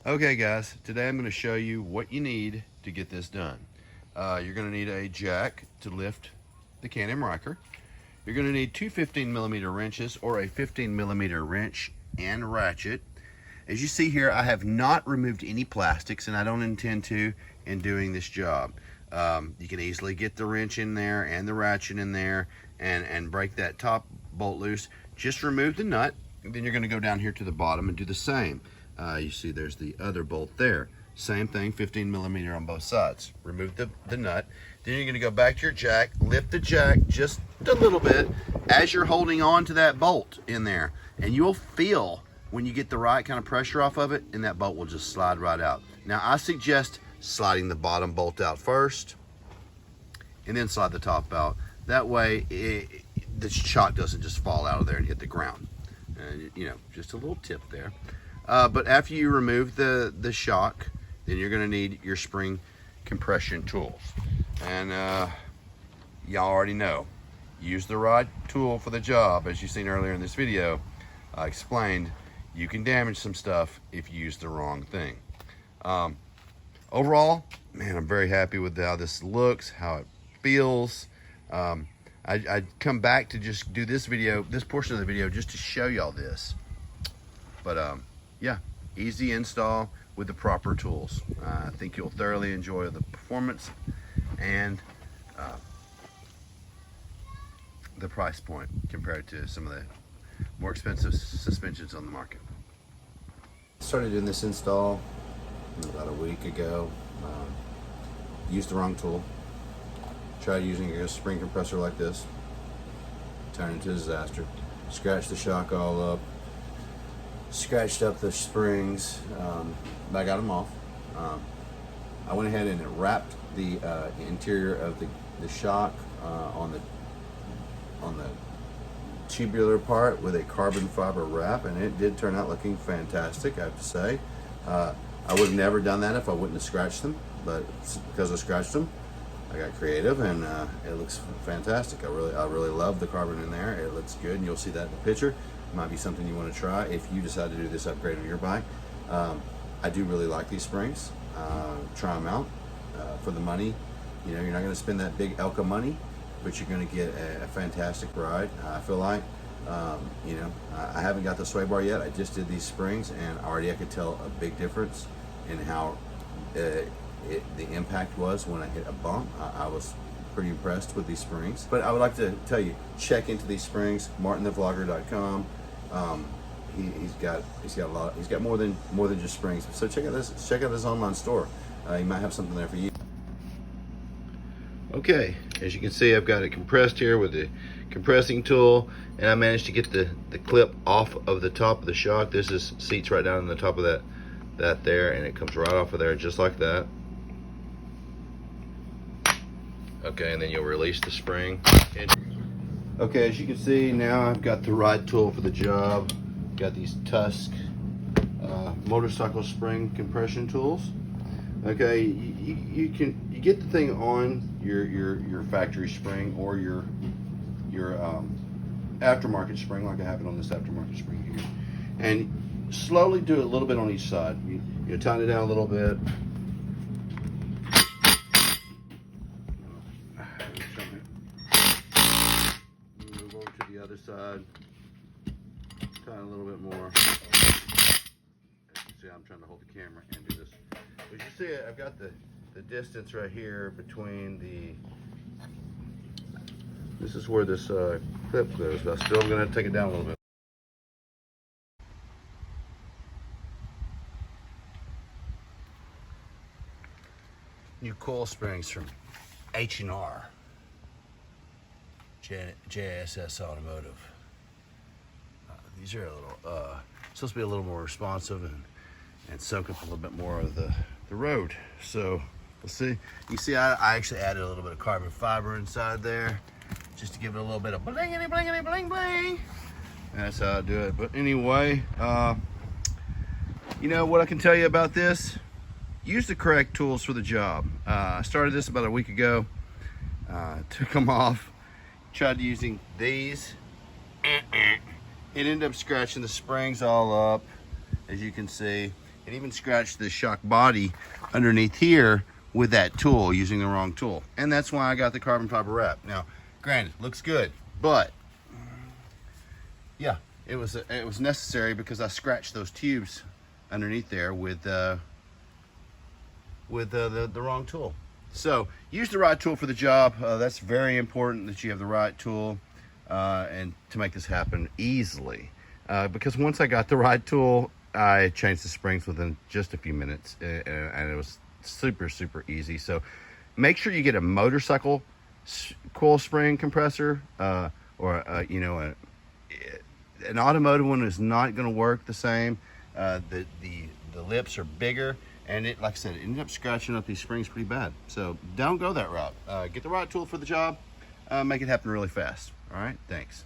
Okay guys, today I'm going to show you what you need to get this done. You're going to need a jack to lift the Can-Am Ryker. You're going to need two 15mm wrenches or a 15mm wrench and ratchet. As you see here, I have not removed any plastics and I don't intend to in doing this job. You can easily get the wrench in there and the ratchet in there and break that top bolt loose. Just remove the nut, and then you're going to go down here to the bottom and do the same. You see there's the other bolt there. Same thing, 15mm on both sides. Remove the nut. Then you're going to go back to your jack, lift the jack just a little bit as you're holding on to that bolt in there. And you'll feel when you get the right kind of pressure off of it, and that bolt will just slide right out. Now I suggest sliding the bottom bolt out first and then slide the top out. That way the shock doesn't just fall out of there and hit the ground. You know, just a little tip there. But after you remove the shock, then you're going to need your spring compression tools. And y'all already know, use the right tool for the job. As you've seen earlier in this video, I explained you can damage some stuff if you use the wrong thing. Overall, man, I'm very happy with how this looks, how it feels. I'd come back to just do this video, this portion of the video, just to show y'all this. But yeah, easy install with the proper tools. I think you'll thoroughly enjoy the performance and the price point compared to some of the more expensive suspensions on the market. Started doing this install about a week ago. Used the wrong tool. Tried using a spring compressor like this. Turned into a disaster. Scratched the shock all up. Scratched up the springs, but I got them off. I went ahead and wrapped the interior of the shock on the tubular part with a carbon fiber wrap, and it did turn out looking fantastic, I have to say. I would have never done that if I wouldn't have scratched them, but because I scratched them, I got creative, and it looks fantastic. I really love the carbon in there. It looks good, and you'll see that in the picture. Might be something you want to try if you decide to do this upgrade on your bike. I do really like these springs. Try them out for the money. You know, you're not going to spend that big Elka money, but you're going to get a fantastic ride. I feel like, you know, I haven't got the sway bar yet. I just did these springs, and already I could tell a big difference in how the impact was when I hit a bump. I was pretty impressed with these springs. But I would like to tell you, check into these springs. martinthevlogger.com. He's got more than just springs. So check out this online store. He might have something there for you. Okay, as you can see, I've got it compressed here with the compressing tool, and I managed to get the clip off of the top of the shock. This seats right down on the top of that there, and it comes right off of there just like that. Okay, and then you'll release the spring. Okay, as you can see, now I've got the right tool for the job. Got these Tusk motorcycle spring compression tools. Okay, you get the thing on your factory spring or your aftermarket spring, like I have it on this aftermarket spring here, and slowly do it a little bit on each side. You tighten it down a little bit. Move over to the other side. Tighten a little bit more. As you see, I'm trying to hold the camera and do this. As you see, I've got the distance right here between this is where this clip goes, but I'm still going to take it down a little bit. New coil springs from H&R. JSS Automotive. These are a little, supposed to be a little more responsive and soak up a little bit more of the road. So let's see. You see, I actually added a little bit of carbon fiber inside there, just to give it a little bit of blingity blingity bling bling. And that's how I do it. But anyway, you know what I can tell you about this? Use the correct tools for the job. I started this about a week ago. Took them off. Tried using these. It ended up scratching the springs all up, as you can see. It even scratched the shock body underneath here with that tool, using the wrong tool. And that's why I got the carbon fiber wrap. Now, granted, looks good, but yeah, it was necessary because I scratched those tubes underneath there with the wrong tool. So use the right tool for the job. That's very important that you have the right tool and to make this happen easily. Because once I got the right tool, I changed the springs within just a few minutes, and it was super easy. So make sure you get a motorcycle coil spring compressor, or you know, an automotive one is not going to work the same. The lips are bigger, and it, like I said, it ended up scratching up these springs pretty bad. So don't go that route. Get the right tool for the job. Make it happen really fast. All right, thanks.